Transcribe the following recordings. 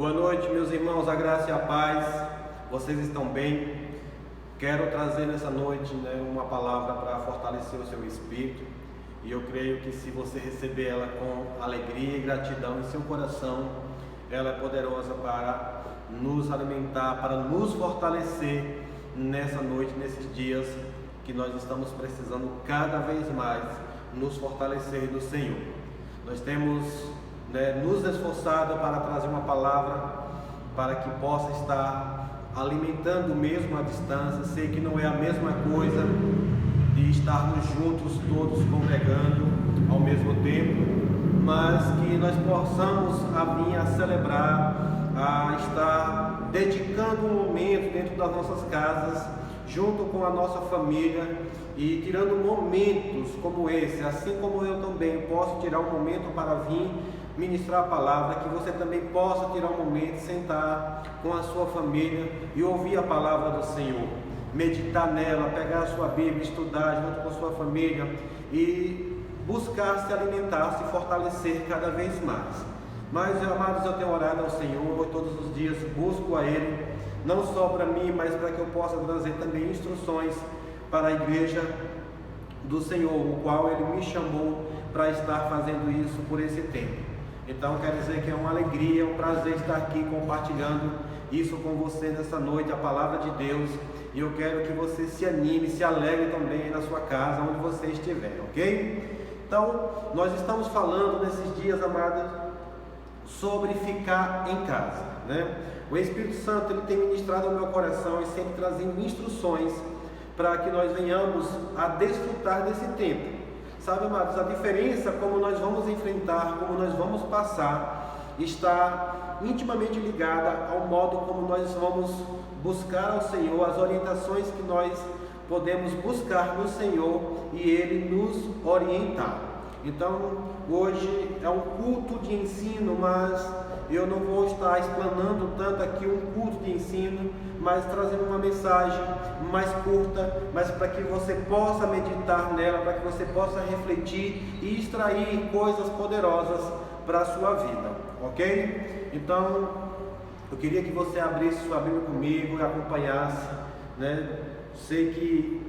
Boa noite, meus irmãos, a graça e a paz. Vocês estão bem? Quero trazer nessa noite uma palavra para fortalecer o seu espírito. E eu creio que se você receber ela com alegria e gratidão em seu coração, ela é poderosa para nos alimentar, para nos fortalecer nessa noite, nesses dias que nós estamos precisando cada vez mais nos fortalecer no Senhor. Nós temos nos esforçado para trazer uma palavra para que possa estar alimentando mesmo à distância. Sei que não é a mesma coisa de estarmos juntos todos congregando ao mesmo tempo, mas que nós possamos vir a celebrar, a estar dedicando um momento dentro das nossas casas, junto com a nossa família, e tirando momentos como esse, assim como eu também posso tirar um momento para vir ministrar a palavra, que você também possa tirar um momento, sentar com a sua família e ouvir a palavra do Senhor, meditar nela, pegar a sua Bíblia, estudar junto com a sua família e buscar se alimentar, se fortalecer cada vez mais. Mas, amados, eu tenho orado ao Senhor todos os dias, busco a Ele, não só para mim, mas para que eu possa trazer também instruções para a igreja do Senhor, o qual Ele me chamou para estar fazendo isso por esse tempo. Então, quero dizer que é uma alegria, um prazer estar aqui compartilhando isso com você nessa noite, a palavra de Deus. E eu quero que você se anime, se alegre também na sua casa, onde você estiver, ok? Então, nós estamos falando nesses dias, amados, sobre ficar em casa, O Espírito Santo, ele tem ministrado ao meu coração e sempre trazendo instruções para que nós venhamos a desfrutar desse tempo. Sabe, amados, a diferença, como nós vamos enfrentar, como nós vamos passar, está intimamente ligada ao modo como nós vamos buscar ao Senhor, as orientações que nós podemos buscar no Senhor e Ele nos orientar. Então, hoje é um culto de ensino, mas eu não vou estar explanando tanto aqui um culto de ensino, mas trazendo uma mensagem mais curta, mas para que você possa meditar nela, para que você possa refletir e extrair coisas poderosas para a sua vida, ok? Então, eu queria que você abrisse sua Bíblia comigo e acompanhasse, Sei que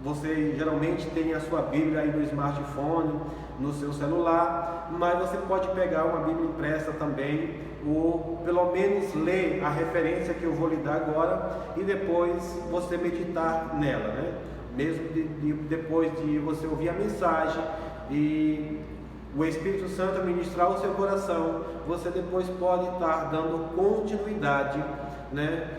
você geralmente tem a sua Bíblia aí no smartphone, no seu celular, mas você pode pegar uma Bíblia impressa também, ou pelo menos ler a referência que eu vou lhe dar agora, e depois você meditar nela, Mesmo depois de você ouvir a mensagem e o Espírito Santo ministrar o seu coração, você depois pode estar dando continuidade,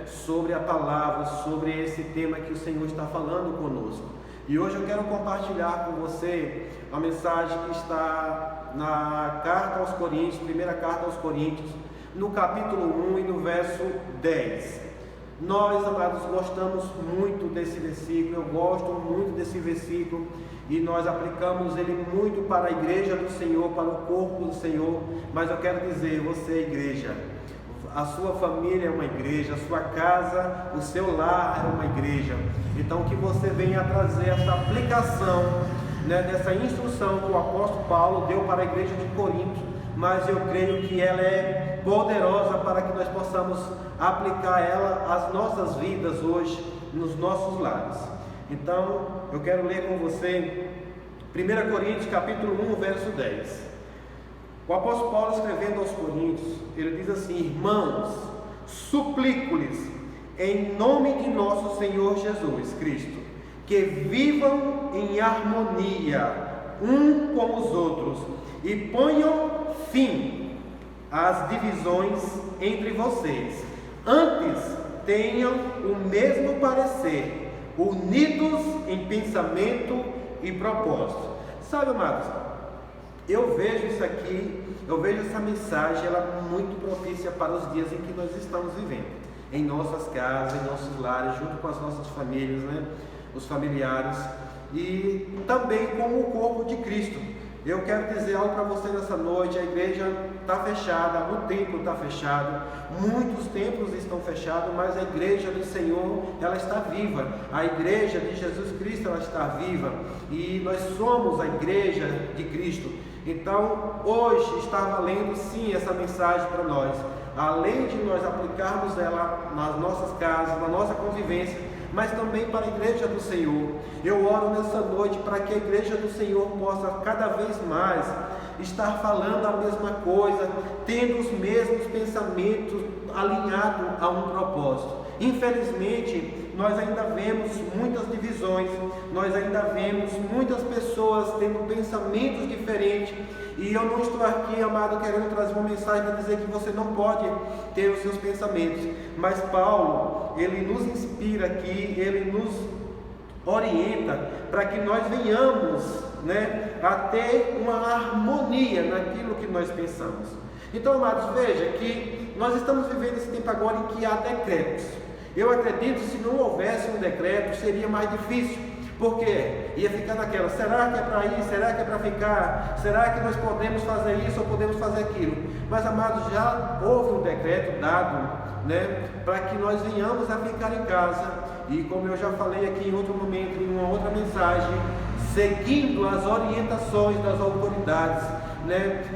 sobre a palavra, sobre esse tema que o Senhor está falando conosco. E hoje eu quero compartilhar com você a mensagem que está na carta aos Coríntios, primeira carta aos Coríntios, no capítulo 1 e no verso 10. Nós, amados, gostamos muito desse versículo, eu gosto muito desse versículo, e nós aplicamos ele muito para a igreja do Senhor, para o corpo do Senhor. Mas eu quero dizer, você é igreja, a sua família é uma igreja, a sua casa, o seu lar é uma igreja. Então que você venha trazer essa aplicação, dessa instrução que o apóstolo Paulo deu para a igreja de Corinto, mas eu creio que ela é poderosa para que nós possamos aplicar ela às nossas vidas hoje, nos nossos lares. Então, eu quero ler com você 1 Coríntios capítulo 1, verso 10. O apóstolo Paulo, escrevendo aos Coríntios, ele diz assim: irmãos, suplico-lhes em nome de nosso Senhor Jesus Cristo, que vivam em harmonia um com os outros e ponham fim às divisões entre vocês. Antes tenham o mesmo parecer, unidos em pensamento e propósito. Sabe, amados, eu vejo isso aqui, eu vejo essa mensagem, ela é muito propícia para os dias em que nós estamos vivendo, em nossas casas, em nossos lares, junto com as nossas famílias, os familiares, e também como o corpo de Cristo. Eu quero dizer algo para você nessa noite: a igreja está fechada, o templo está fechado, muitos templos estão fechados, mas a igreja do Senhor, ela está viva, a igreja de Jesus Cristo, ela está viva, e nós somos a igreja de Cristo. Então, hoje está valendo sim essa mensagem para nós. Além de nós aplicarmos ela nas nossas casas, na nossa convivência, mas também para a igreja do Senhor. Eu oro nessa noite para que a igreja do Senhor possa cada vez mais estar falando a mesma coisa, tendo os mesmos pensamentos alinhados a um propósito. Infelizmente, nós ainda vemos muitas divisões, nós ainda vemos muitas pessoas tendo pensamentos diferentes, e eu não estou aqui, amado, querendo trazer uma mensagem para dizer que você não pode ter os seus pensamentos, mas Paulo, ele nos inspira aqui, ele nos orienta para que nós venhamos, a ter uma harmonia naquilo que nós pensamos. Então, amados, veja que nós estamos vivendo esse tempo agora em que há decretos. Eu acredito que se não houvesse um decreto seria mais difícil, porque ia ficar naquela, será que é para ir, será que é para ficar, será que nós podemos fazer isso ou podemos fazer aquilo? Mas, amados, já houve um decreto dado, para que nós venhamos a ficar em casa, e como eu já falei aqui em outro momento, em uma outra mensagem, seguindo as orientações das autoridades,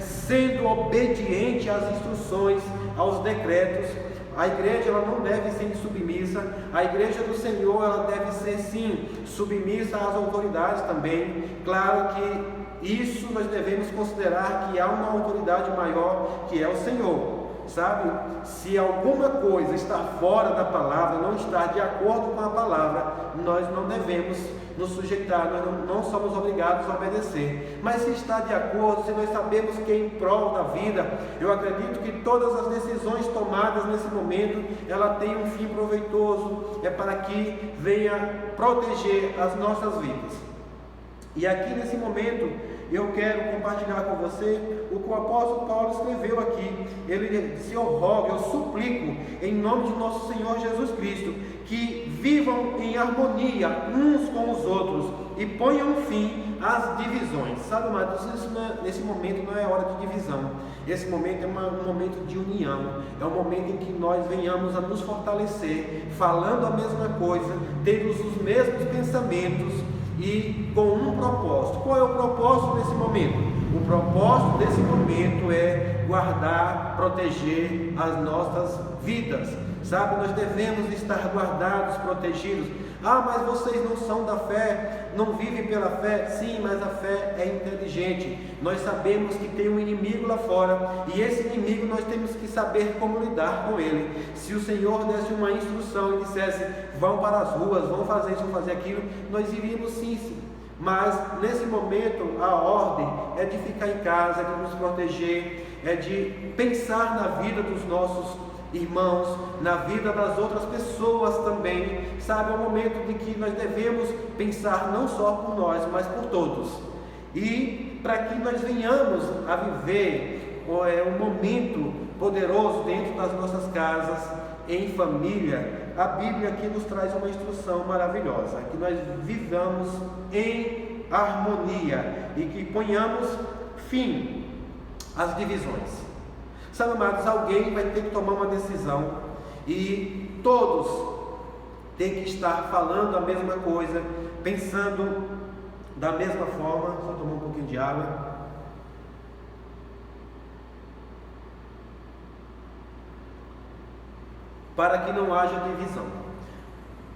sendo obediente às instruções, aos decretos. A igreja, ela não deve ser submissa, a igreja do Senhor, ela deve ser sim submissa às autoridades também. Claro que isso nós devemos considerar que há uma autoridade maior, que é o Senhor, sabe? Se alguma coisa está fora da palavra, não está de acordo com a palavra, nós não devemos nos sujeitar, nós não somos obrigados a obedecer. Mas se está de acordo, se nós sabemos que é em prol da vida, eu acredito que todas as decisões tomadas nesse momento, ela tem um fim proveitoso, é para que venha proteger as nossas vidas. E aqui nesse momento, eu quero compartilhar com você o que o apóstolo Paulo escreveu aqui. Ele disse: eu rogo, eu suplico, em nome de nosso Senhor Jesus Cristo, que vivam em harmonia uns com os outros e ponham fim às divisões. Sabe, amados, nesse momento não é hora de divisão. Esse momento é um momento de união, é um momento em que nós venhamos a nos fortalecer, falando a mesma coisa, tendo os mesmos pensamentos e com um propósito. Qual é o propósito desse momento? O propósito desse momento é guardar, proteger as nossas vidas, sabe? Nós devemos estar guardados, protegidos. Ah, mas vocês não são da fé, não vivem pela fé. Sim, mas a fé é inteligente. Nós sabemos que tem um inimigo lá fora, e esse inimigo nós temos que saber como lidar com ele. Se o Senhor desse uma instrução e dissesse: vão para as ruas, vão fazer isso, vão fazer aquilo, nós iríamos sim. Mas nesse momento a ordem é de ficar em casa, é de nos proteger, é de pensar na vida dos nossos irmãos, na vida das outras pessoas também, sabe? É um momento de que nós devemos pensar não só por nós, mas por todos, e para que nós venhamos a viver um momento poderoso dentro das nossas casas, em família. A Bíblia aqui nos traz uma instrução maravilhosa, que nós vivamos em harmonia e que ponhamos fim às divisões. Sabe, amados, alguém vai ter que tomar uma decisão e todos têm que estar falando a mesma coisa, pensando da mesma forma. Só tomar um pouquinho de água. Para que não haja divisão.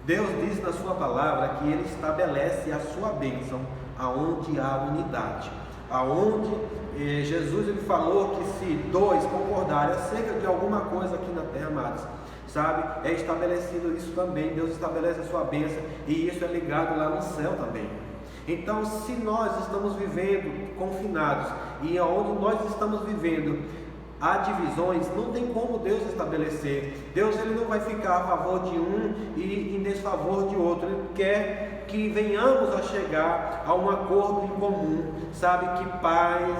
Deus diz na sua palavra que Ele estabelece a sua bênção aonde há unidade. Aonde Jesus ele falou que se dois concordarem acerca de alguma coisa aqui na terra, amados, sabe, é estabelecido isso também. Deus estabelece a sua bênção, e isso é ligado lá no céu também. Então, se nós estamos vivendo confinados e aonde nós estamos vivendo há divisões, não tem como Deus estabelecer. Deus ele não vai ficar a favor de um e em desfavor de outro. Ele quer que venhamos a chegar a um acordo em comum, sabe, que pais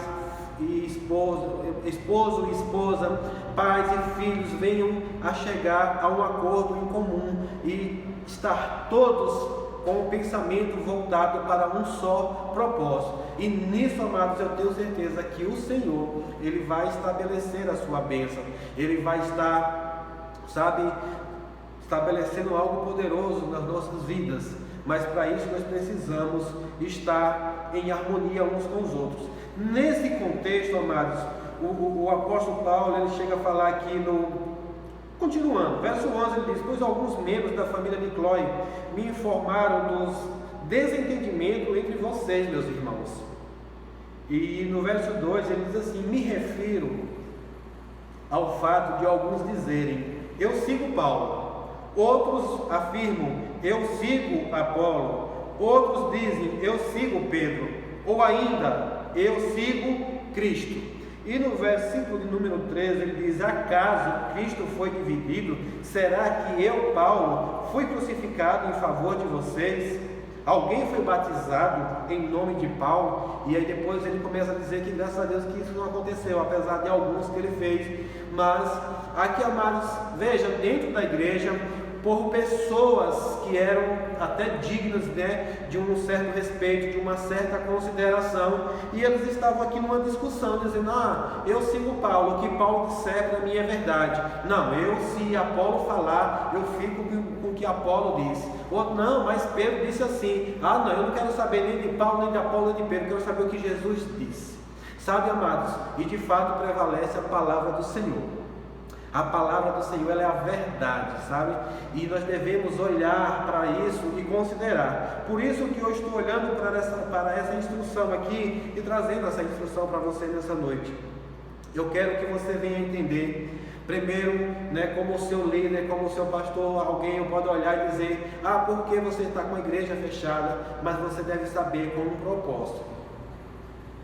e esposo e esposa, pais e filhos venham a chegar a um acordo em comum e estar todos com o pensamento voltado para um só propósito. E nisso, amados, eu tenho certeza que o Senhor, Ele vai estabelecer a sua bênção. Ele vai estar, sabe, estabelecendo algo poderoso nas nossas vidas. mas para isso nós precisamos estar em harmonia uns com os outros. Nesse contexto, amados, o apóstolo Paulo, ele chega a falar aqui continuando, verso 11, ele diz: pois alguns membros da família de Cloe me informaram dos desentendimentos entre vocês, meus irmãos. E no verso 2 ele diz assim: me refiro ao fato de alguns dizerem, eu sigo Paulo, outros afirmam, eu sigo Apolo, outros dizem, eu sigo Pedro, ou ainda, eu sigo Cristo. E no versículo de número 13 ele diz: acaso Cristo foi dividido? Será que eu, Paulo, fui crucificado em favor de vocês? Alguém foi batizado em nome de Paulo? E aí depois ele começa a dizer que graças a Deus que isso não aconteceu, apesar de alguns que ele fez. Mas aqui, amados, veja, dentro da igreja, por pessoas que eram até dignas, né, de um certo respeito, de uma certa consideração, e eles estavam aqui numa discussão, dizendo: eu sigo Paulo, o que Paulo disser para mim é verdade. Não, se Apolo falar, eu fico com o que Apolo disse. Outro: não, mas Pedro disse assim. Não, eu não quero saber nem de Paulo, nem de Apolo, nem de Pedro, eu quero saber o que Jesus disse. Sabe, amados, e de fato prevalece a palavra do Senhor. A palavra do Senhor, ela é a verdade, sabe? E nós devemos olhar para isso e considerar. Por isso que eu estou olhando para essa instrução aqui e trazendo essa instrução para você nessa noite. Eu quero que você venha entender. Primeiro, né, como o seu líder, como o seu pastor, alguém pode olhar e dizer: por que você está com a igreja fechada? Mas você deve saber com um propósito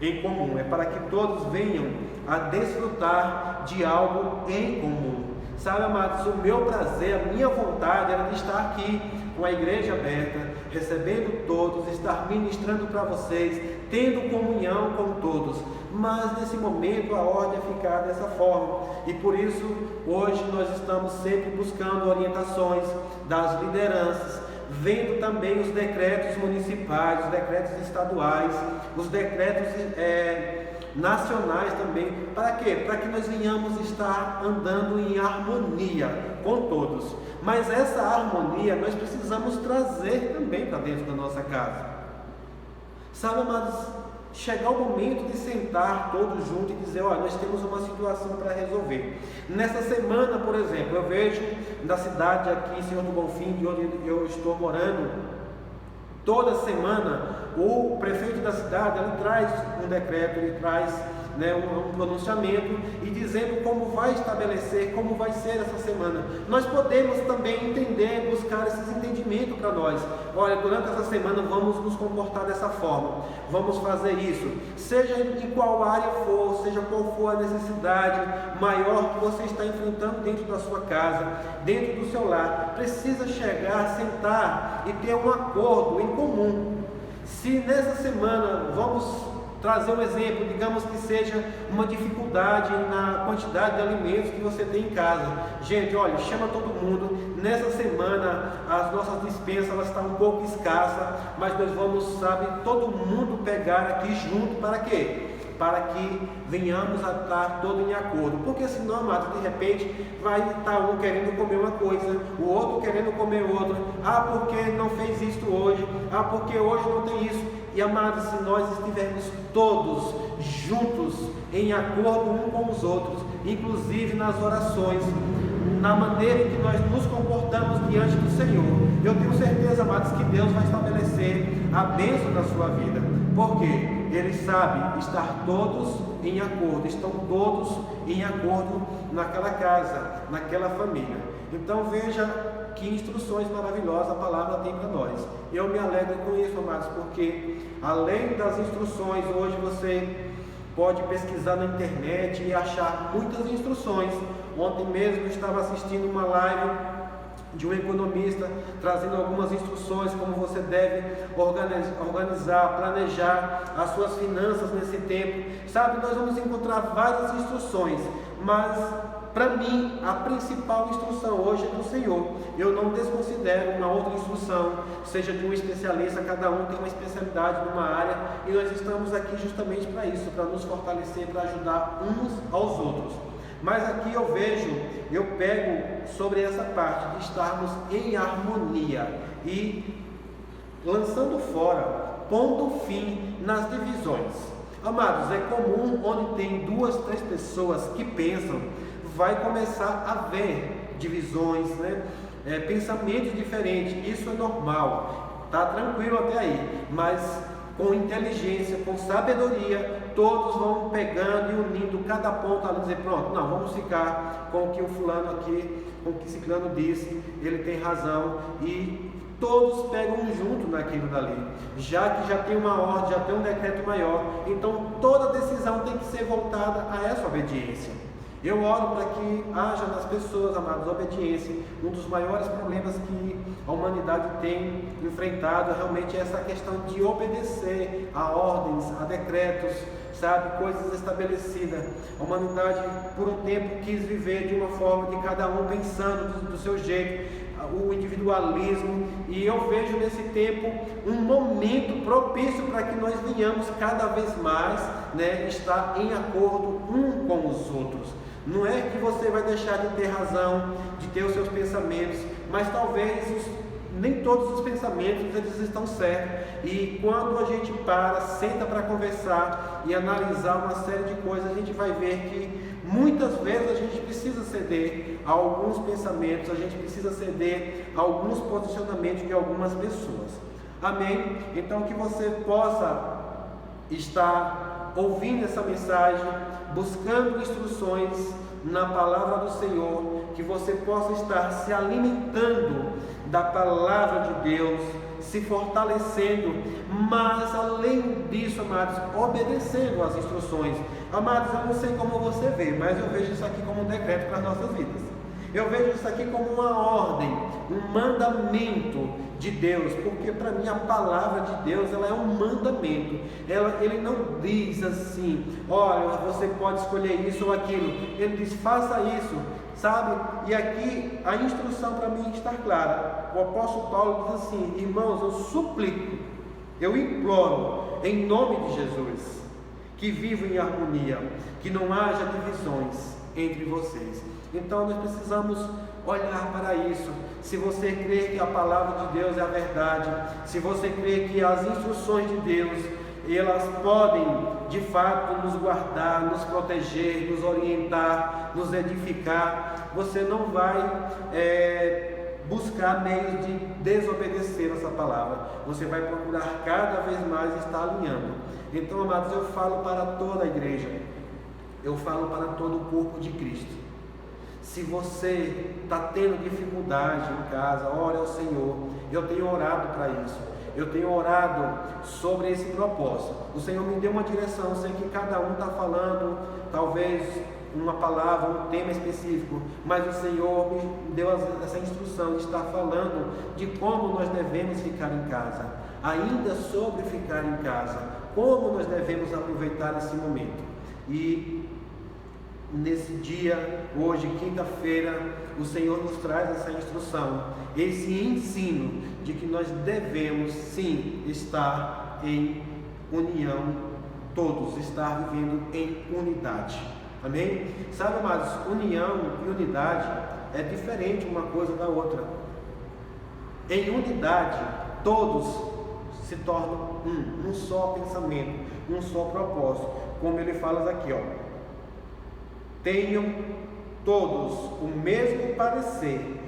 em comum, é para que todos venham a desfrutar de algo em comum. Sabe, amados, o meu prazer, a minha vontade era de estar aqui com a igreja aberta, recebendo todos, estar ministrando para vocês, tendo comunhão com todos. Mas nesse momento a ordem é ficar dessa forma, e por isso hoje nós estamos sempre buscando orientações das lideranças, vendo também os decretos municipais, os decretos estaduais, os decretos nacionais também. Para quê? Para que nós venhamos estar andando em harmonia com todos. Mas essa harmonia nós precisamos trazer também para dentro da nossa casa. Sabe, amados, chegar o momento de sentar todos juntos e dizer: nós temos uma situação para resolver. Nessa semana, por exemplo, eu vejo na cidade aqui, Senhor do Bonfim, de onde eu estou morando, toda semana o prefeito da cidade, ele traz um decreto, ele traz, né, um pronunciamento, e dizendo como vai estabelecer, como vai ser essa semana. Nós podemos também entender, buscar esses entendimentos para nós. Olha, durante essa semana vamos nos comportar dessa forma, vamos fazer isso, seja em qual área for, seja qual for a necessidade maior que você está enfrentando dentro da sua casa, dentro do seu lar, precisa chegar, sentar e ter um acordo em comum. Se nessa semana vamos trazer um exemplo, digamos que seja uma dificuldade na quantidade de alimentos que você tem em casa. Gente, olha, chama todo mundo. Nessa semana as nossas dispensas elas estão um pouco escassas, mas nós vamos, todo mundo pegar aqui junto. Para quê? Para que venhamos a estar todos em acordo. Porque senão, amados, de repente vai estar um querendo comer uma coisa, o outro querendo comer outra. Porque não fez isso hoje, porque hoje não tem isso. E, amados, se nós estivermos todos juntos, em acordo uns com os outros, inclusive nas orações, na maneira em que nós nos comportamos diante do Senhor, eu tenho certeza, amados, que Deus vai estabelecer a bênção na sua vida. Por quê? Ele sabe estar todos em acordo, estão todos em acordo naquela casa, naquela família. Então veja que instruções maravilhosas a palavra tem para nós. Eu me alegro com isso, amados, porque além das instruções, hoje você pode pesquisar na internet e achar muitas instruções. Ontem mesmo eu estava assistindo uma live de um economista trazendo algumas instruções como você deve organizar, planejar as suas finanças nesse tempo. Nós vamos encontrar várias instruções, mas para mim a principal instrução hoje é do Senhor. Eu não desconsidero uma outra instrução, seja de um especialista. Cada um tem uma especialidade numa área, e nós estamos aqui justamente para isso, para nos fortalecer, para ajudar uns aos outros. Mas aqui eu pego sobre essa parte de estarmos em harmonia. E lançando fora, pondo fim nas divisões. Amados, é comum onde tem 2, 3 pessoas que pensam, vai começar a haver divisões, né? Pensamentos diferentes, isso é normal, tá tranquilo até aí, mas com inteligência, com sabedoria, todos vão pegando e unindo cada ponto ali, dizer, pronto, não, vamos ficar com o que o fulano aqui, com o que ciclano disse, ele tem razão, e todos pegam junto naquilo dali, já que já tem uma ordem, já tem um decreto maior, então toda decisão tem que ser voltada a essa obediência. Eu oro para que haja nas pessoas, amados, obediência. Um dos maiores problemas que a humanidade tem enfrentado realmente é essa questão de obedecer a ordens, a decretos, sabe, coisas estabelecidas. A humanidade por um tempo quis viver de uma forma de cada um pensando do seu jeito, o individualismo, e eu vejo nesse tempo um momento propício para que nós venhamos cada vez mais, né, estar em acordo um com os outros. Não é que você vai deixar de ter razão, de ter os seus pensamentos, mas talvez nem todos os pensamentos eles estão certos, e quando a gente senta para conversar e analisar uma série de coisas, a gente vai ver que muitas vezes a gente precisa ceder a alguns pensamentos, a gente precisa ceder a alguns posicionamentos de algumas pessoas. Amém? Então que você possa estar ouvindo essa mensagem, buscando instruções na palavra do Senhor, que você possa estar se alimentando da palavra de Deus, se fortalecendo, mas além disso, amados, obedecendo às instruções. Amados, eu não sei como você vê, mas eu vejo isso aqui como um decreto para as nossas vidas. Eu vejo isso aqui como uma ordem, um mandamento de Deus, porque para mim a palavra de Deus, ela é um mandamento. Ele não diz assim, olha, você pode escolher isso ou aquilo. Ele diz, faça isso, sabe? E aqui a instrução para mim está clara. O apóstolo Paulo diz assim, irmãos, eu suplico, eu imploro, em nome de Jesus, que vivam em harmonia, que não haja divisões entre vocês. Então nós precisamos olhar para isso. Se você crê que a palavra de Deus é a verdade, se você crê que as instruções de Deus, elas podem de fato nos guardar, nos proteger, nos orientar, nos edificar, você não vai buscar meios de desobedecer essa palavra. Você vai procurar cada vez mais estar alinhando. Então, amados, eu falo para toda a igreja, eu falo para todo o corpo de Cristo. Se você está tendo dificuldade em casa, ore ao Senhor. Eu tenho orado para isso. Eu tenho orado sobre esse propósito. O Senhor me deu uma direção. Eu sei que cada um está falando, talvez uma palavra, um tema específico, mas o Senhor me deu essa instrução de estar falando de como nós devemos ficar em casa. Ainda sobre ficar em casa, como nós devemos aproveitar esse momento. E nesse dia, hoje, quinta-feira, o Senhor nos traz essa instrução, esse ensino de que nós devemos sim estar em união, todos estar vivendo em unidade. Amém? Sabe, amados, união e unidade é diferente uma coisa da outra. Em unidade, todos se tornam um só pensamento, um só propósito, como ele fala aqui, ó. Tenham todos o mesmo parecer,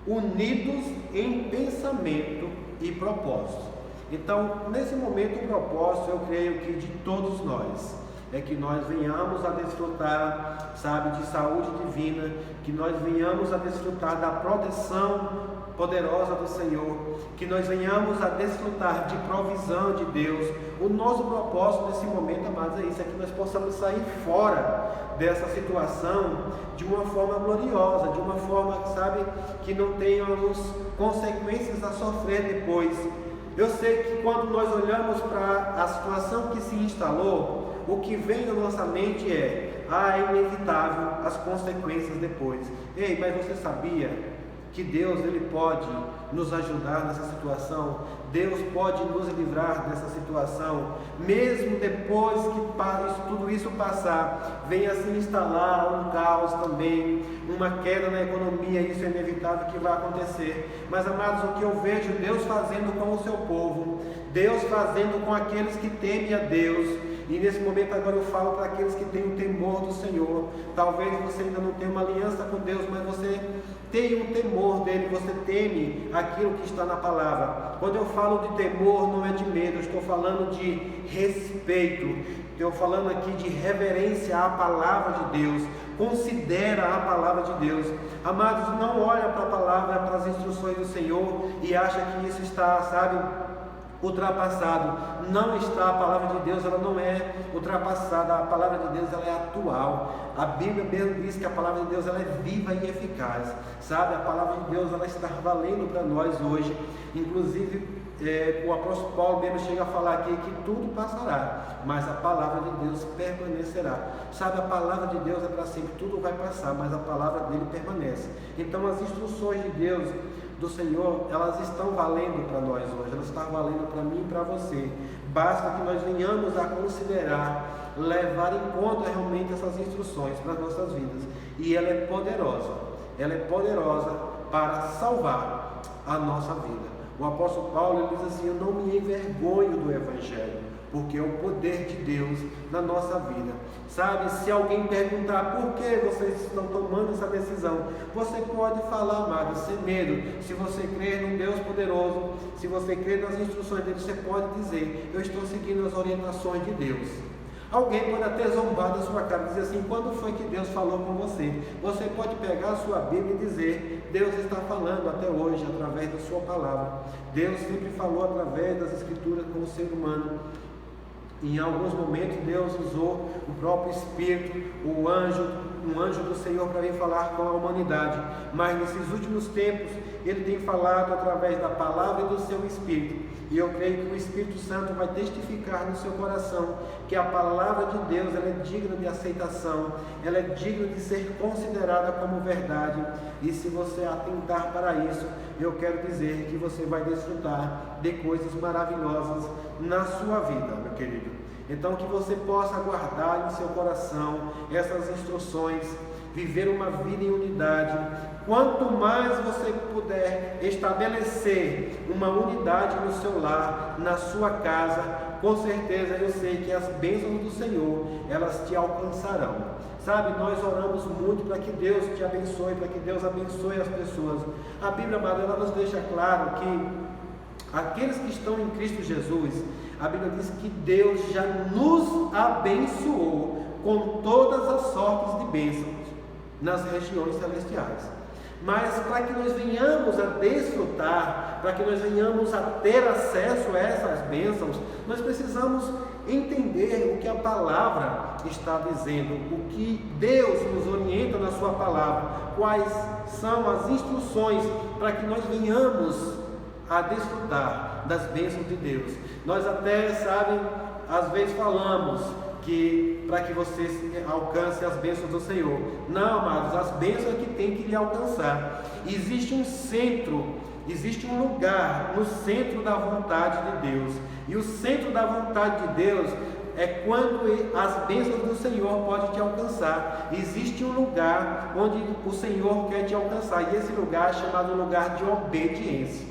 unidos em pensamento e propósito. Então, nesse momento, o propósito, eu creio que de todos nós, é que nós venhamos a desfrutar, sabe, de saúde divina, que nós venhamos a desfrutar da proteção poderosa do Senhor, que nós venhamos a desfrutar de provisão de Deus. O nosso propósito nesse momento, amados, é isso, é que nós possamos sair fora dessa situação de uma forma gloriosa, de uma forma, sabe, que não tenhamos consequências a sofrer depois. Eu sei que quando nós olhamos para a situação que se instalou, o que vem na nossa mente é inevitável as consequências depois. Ei, mas você sabia que Deus ele pode nos ajudar nessa situação, Deus pode nos livrar dessa situação, mesmo depois que tudo isso passar, venha se instalar um caos também, uma queda na economia, isso é inevitável que vai acontecer. Mas amados, o que eu vejo Deus fazendo com o seu povo, Deus fazendo com aqueles que temem a Deus, e nesse momento agora eu falo para aqueles que têm o temor do Senhor. Talvez você ainda não tenha uma aliança com Deus, mas você tem um temor dele, você teme aquilo que está na palavra. Quando eu falo de temor, não é de medo, eu estou falando de respeito, estou falando aqui de reverência à palavra de Deus. Considera a palavra de Deus. Amados, não olha para a palavra, para as instruções do Senhor e acha que isso está, ultrapassado. Não está. A palavra de Deus, ela não é ultrapassada. A palavra de Deus, ela é atual. A Bíblia mesmo diz que a palavra de Deus, ela é viva e eficaz, A palavra de Deus, ela está valendo para nós hoje. Inclusive o apóstolo Paulo mesmo chega a falar aqui que tudo passará, mas a palavra de Deus permanecerá. A palavra de Deus é para sempre. Tudo vai passar, mas a palavra dele permanece. Então as instruções de Deus, do Senhor, elas estão valendo para nós hoje, elas estão valendo para mim e para você. Basta que nós venhamos a considerar, levar em conta realmente essas instruções para as nossas vidas. E ela é poderosa para salvar a nossa vida. O apóstolo Paulo ele diz assim: eu não me envergonho do Evangelho, porque é o poder de Deus na nossa vida. Se alguém perguntar por que vocês estão tomando essa decisão, você pode falar, amado, sem medo. Se você crer num Deus poderoso, se você crer nas instruções dele, você pode dizer: eu estou seguindo as orientações de Deus. Alguém pode até zombar da sua cara e dizer assim: quando foi que Deus falou com você? Você pode pegar a sua Bíblia e dizer: Deus está falando até hoje através da sua palavra. Deus sempre falou através das Escrituras com o ser humano. Em alguns momentos Deus usou o próprio Espírito, um anjo do Senhor para vir falar com a humanidade. Mas nesses últimos tempos Ele tem falado através da palavra e do seu Espírito. E eu creio que o Espírito Santo vai testificar no seu coração que a palavra de Deus ela é digna de aceitação, ela é digna de ser considerada como verdade. E se você atentar para isso, eu quero dizer que você vai desfrutar de coisas maravilhosas na sua vida, meu querido. Então que você possa guardar em seu coração essas instruções, viver uma vida em unidade. Quanto mais você puder estabelecer uma unidade no seu lar, na sua casa, com certeza eu sei que as bênçãos do Senhor, elas te alcançarão. Nós oramos muito para que Deus te abençoe, para que Deus abençoe as pessoas. A Bíblia, amada, ela nos deixa claro que aqueles que estão em Cristo Jesus, a Bíblia diz que Deus já nos abençoou com todas as sortes de bênçãos nas regiões celestiais. Mas para que nós venhamos a desfrutar, para que nós venhamos a ter acesso a essas bênçãos, nós precisamos entender o que a palavra está dizendo, o que Deus nos orienta na sua palavra, quais são as instruções para que nós venhamos a desfrutar das bênçãos de Deus. Nós até, às vezes falamos que para que você alcance as bênçãos do Senhor. Não, amados, as bênçãos é que tem que lhe alcançar. Existe um centro, existe um lugar no centro da vontade de Deus. E o centro da vontade de Deus é quando as bênçãos do Senhor podem te alcançar. Existe um lugar onde o Senhor quer te alcançar. E esse lugar é chamado lugar de obediência.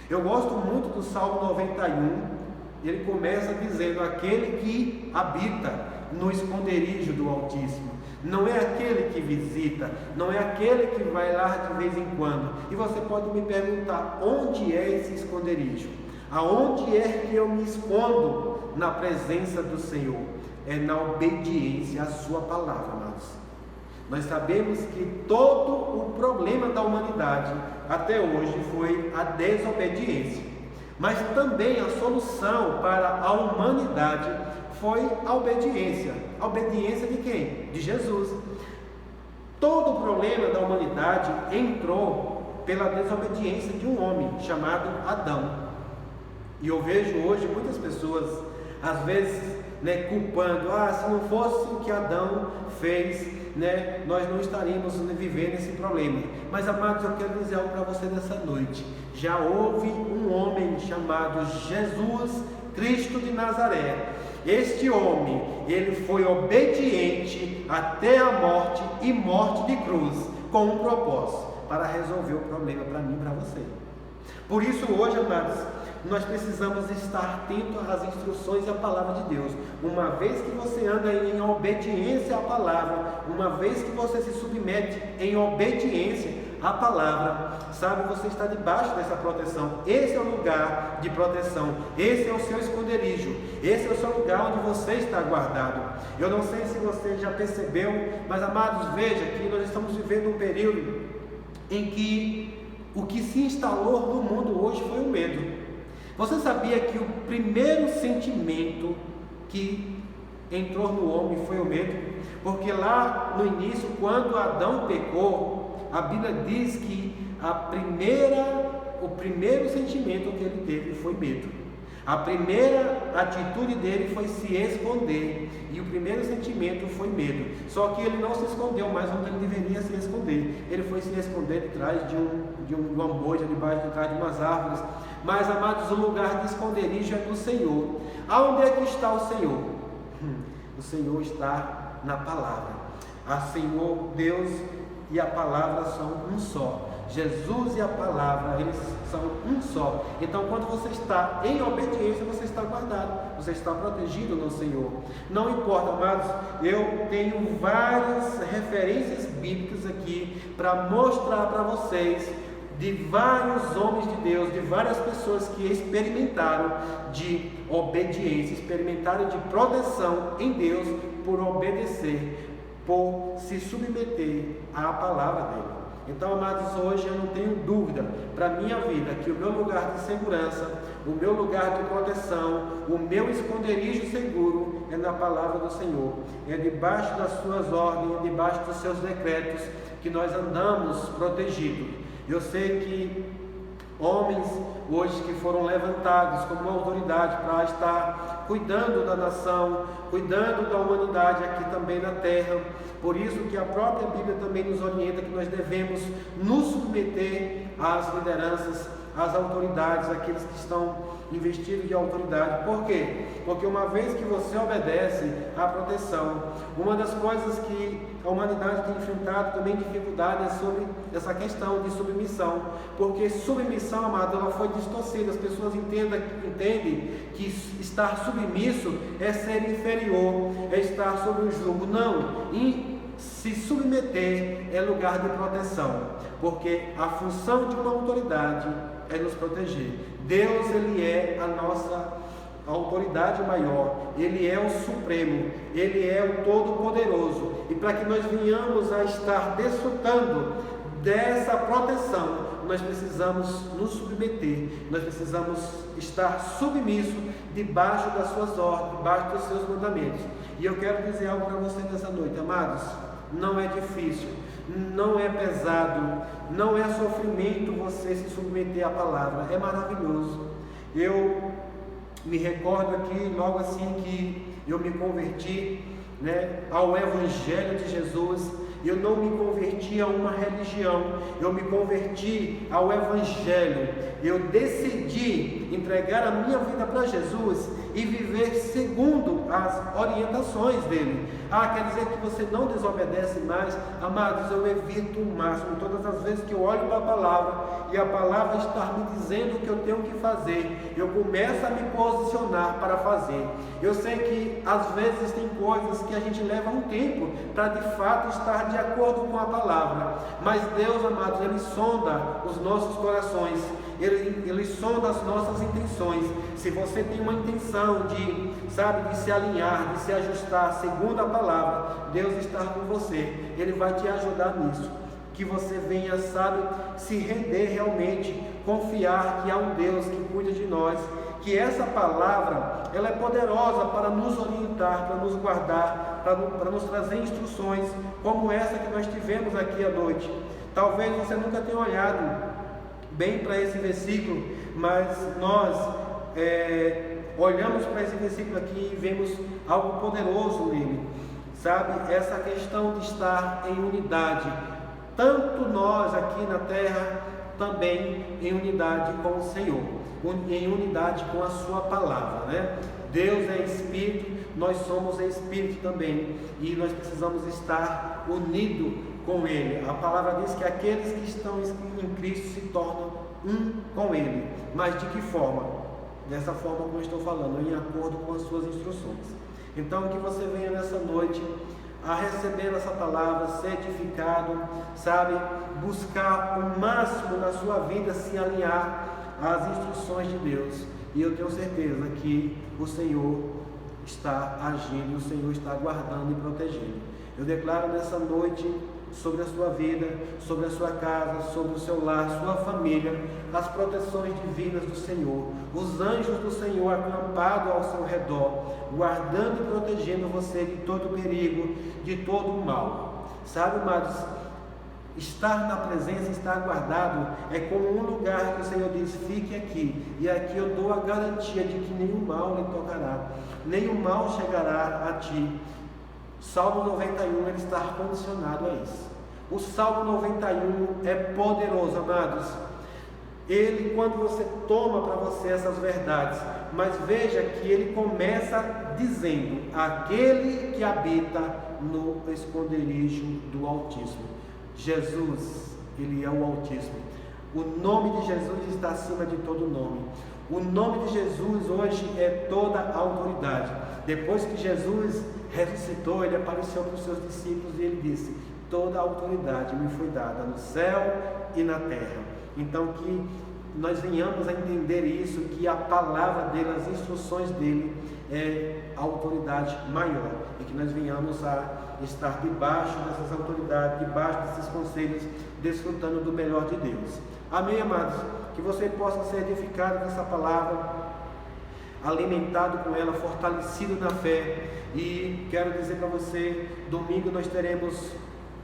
Eu gosto muito do Salmo 91. Ele começa dizendo: aquele que habita no esconderijo do Altíssimo. Não é aquele que visita, não é aquele que vai lá de vez em quando. E você pode me perguntar: onde é esse esconderijo? Aonde é que eu me escondo na presença do Senhor? É na obediência à sua palavra, amados. Nós sabemos que todo o problema da humanidade até hoje foi a desobediência. Mas também a solução para a humanidade foi a obediência. A obediência de quem? De Jesus. Todo o problema da humanidade entrou pela desobediência de um homem chamado Adão. E eu vejo hoje muitas pessoas, às vezes, culpando: se não fosse o que Adão fez, né, nós não estaríamos vivendo esse problema. Mas, amados, eu quero dizer algo para você nessa noite. Já houve um homem chamado Jesus Cristo de Nazaré. Este homem, ele foi obediente até a morte e morte de cruz, com um propósito, para resolver o problema para mim e para você. Por isso hoje, amados, nós precisamos estar atentos às instruções e à palavra de Deus. Uma vez que você anda em obediência à palavra, uma vez que você se submete em obediência à palavra, sabe, você está debaixo dessa proteção. Esse é o lugar de proteção, esse é o seu esconderijo, esse é o seu lugar onde você está guardado. Eu não sei se você já percebeu, mas, amados, veja que nós estamos vivendo um período em que o que se instalou no mundo hoje foi o medo. Você sabia que o primeiro sentimento que entrou no homem foi o medo? Porque lá no início, quando Adão pecou, a Bíblia diz que o primeiro sentimento que ele teve foi medo. A primeira atitude dele foi se esconder, e o primeiro sentimento foi medo. Só que ele não se escondeu mais onde ele deveria se esconder. Ele foi se esconder de trás de uma moita, de trás de umas árvores. Mas, amados, o lugar de esconderijo é do Senhor. Aonde é que está o Senhor? O Senhor está na palavra. A Senhor, Deus e a palavra são um só. Jesus e a palavra, eles são um só. Então, quando você está em obediência, você está guardado, você está protegido no Senhor. Não importa, amados, eu tenho várias referências bíblicas aqui para mostrar para vocês de vários homens de Deus, de várias pessoas que experimentaram de obediência, experimentaram de proteção em Deus por obedecer, por se submeter à palavra dele. Então, amados, hoje eu não tenho dúvida para a minha vida que o meu lugar de segurança, o meu lugar de proteção, o meu esconderijo seguro é na palavra do Senhor. É debaixo das suas ordens, é debaixo dos seus decretos que nós andamos protegidos. Eu sei que homens hoje que foram levantados como autoridade para estar cuidando da nação, cuidando da humanidade aqui também na terra. Por isso que a própria Bíblia também nos orienta que nós devemos nos submeter às lideranças, às autoridades, aqueles que estão investidos de autoridade. Por quê? Porque uma vez que você obedece à proteção, uma das coisas que a humanidade tem enfrentado também dificuldade é sobre essa questão de submissão, porque submissão, amado, ela foi distorcida. As pessoas entendem que estar submisso é ser inferior, é estar sob o jugo. Não, e se submeter é lugar de proteção, porque a função de uma autoridade é nos proteger. Deus, ele é a nossa autoridade maior, ele é o supremo, ele é o todo-poderoso, e para que nós venhamos a estar desfrutando dessa proteção, nós precisamos nos submeter, nós precisamos estar submissos debaixo das suas ordens, debaixo dos seus mandamentos. E eu quero dizer algo para você nessa noite, amados, não é difícil, não é pesado, não é sofrimento você se submeter à palavra, é maravilhoso. Eu me recordo aqui, logo assim que eu me converti, ao Evangelho de Jesus, eu não me converti a uma religião, eu me converti ao Evangelho. Eu decidi entregar a minha vida para Jesus e viver segundo as orientações dele. Quer dizer que você não desobedece mais? Amados, eu evito o máximo. Todas as vezes que eu olho para a palavra e a palavra está me dizendo o que eu tenho que fazer, eu começo a me posicionar para fazer. Eu sei que às vezes tem coisas que a gente leva um tempo para de fato estar de acordo com a palavra, mas Deus, amados, ele sonda os nossos corações, ele sonda as nossas intenções. Se você tem uma intenção de se alinhar, de se ajustar segundo a palavra, Deus está com você, ele vai te ajudar nisso. Que você venha, se render realmente, confiar que há um Deus que cuida de nós, que essa palavra, ela é poderosa para nos orientar, para nos guardar, para nos trazer instruções, como essa que nós tivemos aqui à noite. Talvez você nunca tenha olhado bem para esse versículo, mas nós olhamos para esse versículo aqui e vemos algo poderoso nele. sabe, essa questão de estar em unidade, tanto nós aqui na terra, também em unidade com o Senhor, em unidade com a sua palavra, né? Deus é Espírito, nós somos Espírito também, e nós precisamos estar unidos com Ele. A palavra diz que aqueles que estão em Cristo se tornam um com Ele. Mas de que forma? Dessa forma como eu estou falando, em acordo com as suas instruções. Então que você venha nessa noite a receber essa palavra, ser edificado, sabe, buscar o máximo na sua vida se alinhar às instruções de Deus, e eu tenho certeza que o Senhor está agindo, o Senhor está guardando e protegendo. Eu declaro nessa noite sobre a sua vida, sobre a sua casa, sobre o seu lar, sua família, as proteções divinas do Senhor, os anjos do Senhor acampados ao seu redor, guardando e protegendo você de todo perigo, de todo mal. Sabe, amados, estar na presença, estar guardado, é como um lugar que o Senhor diz: fique aqui, e aqui eu dou a garantia de que nenhum mal lhe tocará, nenhum mal chegará a ti. Salmo 91, ele está condicionado a isso. O Salmo 91 é poderoso, amados. Ele, quando você toma para você essas verdades, mas veja que ele começa dizendo: aquele que habita no esconderijo do Altíssimo. Jesus, ele é o Altíssimo. O nome de Jesus está acima de todo nome. O nome de Jesus hoje é toda a autoridade. Depois que Jesus ressuscitou, ele apareceu para os seus discípulos e ele disse: toda a autoridade me foi dada no céu e na terra. Então que nós venhamos a entender isso, que a palavra dele, as instruções dele é a autoridade maior, e que nós venhamos a estar debaixo dessas autoridades, debaixo desses conselhos, desfrutando do melhor de Deus. Amém, amados? Que você possa ser edificado com essa palavra, alimentado com ela, fortalecido na fé. E quero dizer para você, domingo nós teremos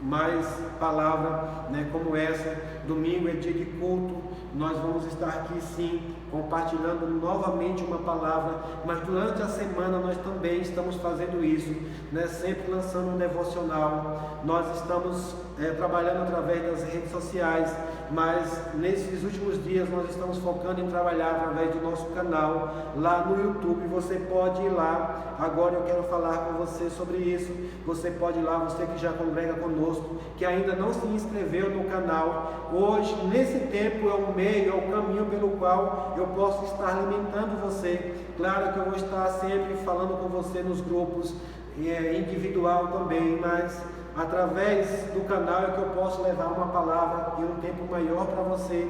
mais palavra, né, como essa. Domingo é dia de culto, nós vamos estar aqui sim, compartilhando novamente uma palavra, mas durante a semana nós também estamos fazendo isso, né, sempre lançando um devocional. Nós estamos trabalhando através das redes sociais, mas nesses últimos dias nós estamos focando em trabalhar através do nosso canal lá no YouTube. Você pode ir lá, agora eu quero falar com você sobre isso. Você pode ir lá, você que já congrega conosco, que ainda não se inscreveu no canal. Hoje, nesse tempo, é o meio, é o caminho pelo qual eu posso estar alimentando você. Claro que eu vou estar sempre falando com você nos grupos, individual também, mas através do canal é que eu posso levar uma palavra em um tempo maior para você,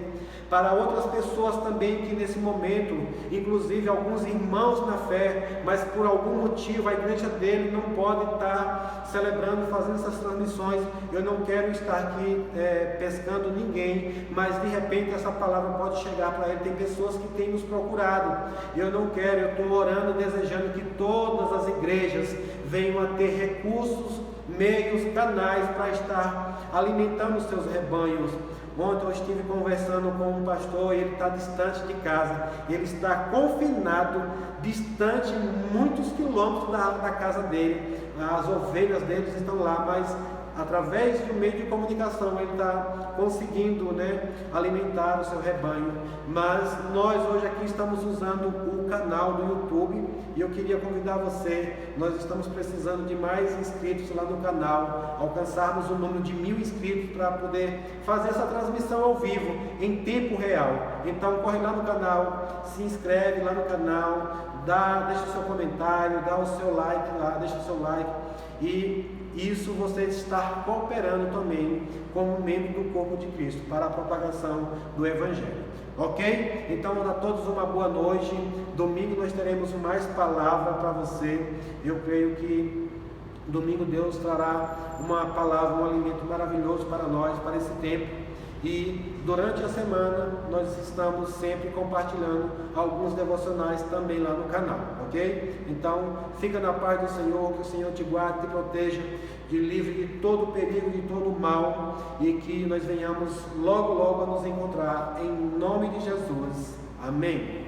para outras pessoas também que nesse momento, inclusive alguns irmãos na fé, mas por algum motivo a igreja dele não pode estar celebrando, fazendo essas transmissões. Eu não quero estar aqui pescando ninguém, mas de repente essa palavra pode chegar para ele. Tem pessoas que têm nos procurado, eu não quero, eu estou orando, desejando que todas as igrejas venham a ter recursos, meios, canais para estar alimentando os seus rebanhos. Ontem eu estive conversando com um pastor e ele está distante de casa, ele está confinado, distante muitos quilômetros da casa dele. As ovelhas deles estão lá, mas através do meio de comunicação ele está conseguindo, alimentar o seu rebanho. Mas nós hoje aqui estamos usando o canal do YouTube, e eu queria convidar você, nós estamos precisando de mais inscritos lá no canal, alcançarmos o número de 1000 inscritos para poder fazer essa transmissão ao vivo, em tempo real. Então corre lá no canal, se inscreve lá no canal, deixa o seu comentário, dá o seu like lá, deixa o seu like, e isso você está cooperando também como membro do corpo de Cristo para a propagação do Evangelho. Ok? Então, a todos uma boa noite. Domingo nós teremos mais palavra para você. Eu creio que domingo Deus trará uma palavra, um alimento maravilhoso para nós, para esse tempo. E durante a semana nós estamos sempre compartilhando alguns devocionais também lá no canal, ok? Então fica na paz do Senhor, que o Senhor te guarde, te proteja, te livre de todo perigo, de todo mal, e que nós venhamos logo a nos encontrar em nome de Jesus. Amém.